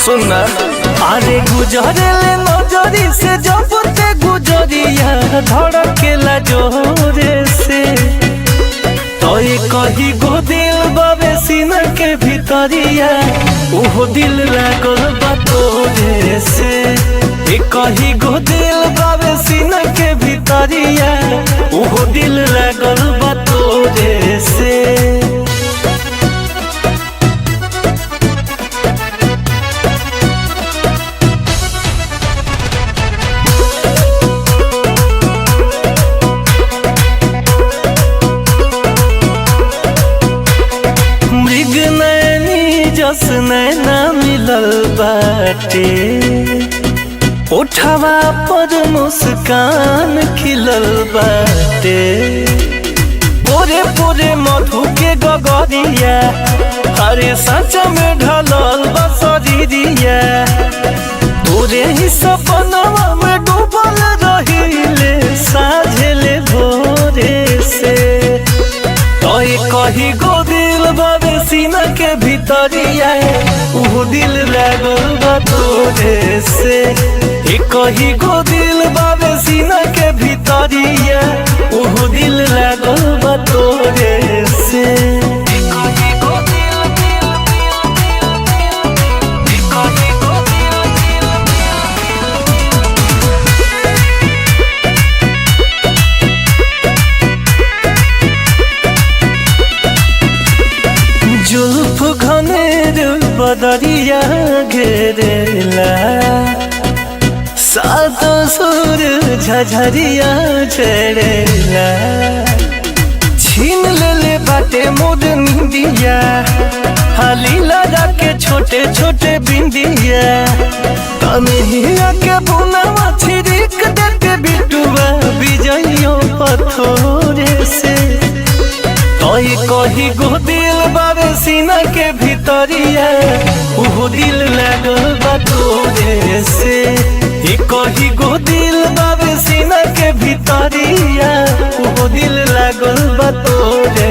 सुनना अरे गुजरेले नजरी से जब ते गुजरिया धड़केला जोरे से तो ये कही गो दिल बाबे सीना के भीतरिया ओहो दिल लागल बा तोरे से। ये कही गो दिल बाबे सीना के भीतरिया ओहो दिल लागल बा तोरे से। जस नैना मिलल बाटे उठावा पर मुस्कान खिलल बाटे पूरे पूरे मधु के गगरिया हरे सच में ढलल बसरिया तोरे ही सपनवा में डूबल रहिले साझेले भोरे से। तो कही गो दिल बाबे सीना के भीतरिया वो दिल लागल बा तोरे से। कही गो दिल बाबे सीना के भीतरिया वो दिल लागल बा तोरे से। जुल्फ घनेर बदरिया घेरेला सात सुर झझरिया चढ़ेला छीन ले बाटे मोर निंदिया हाली लगा के छोटे छोटे बिंदिया तनहिया के बुनावा छिड़क देते बिटुआ बिजइयों पथोरे से। कही गो दिल बाबे सीना के भीतरिया वो दिल लागल बा तोरे से। कही गो दिल बाबे सीना के भीतरिया वो दिल लागल बा तोरे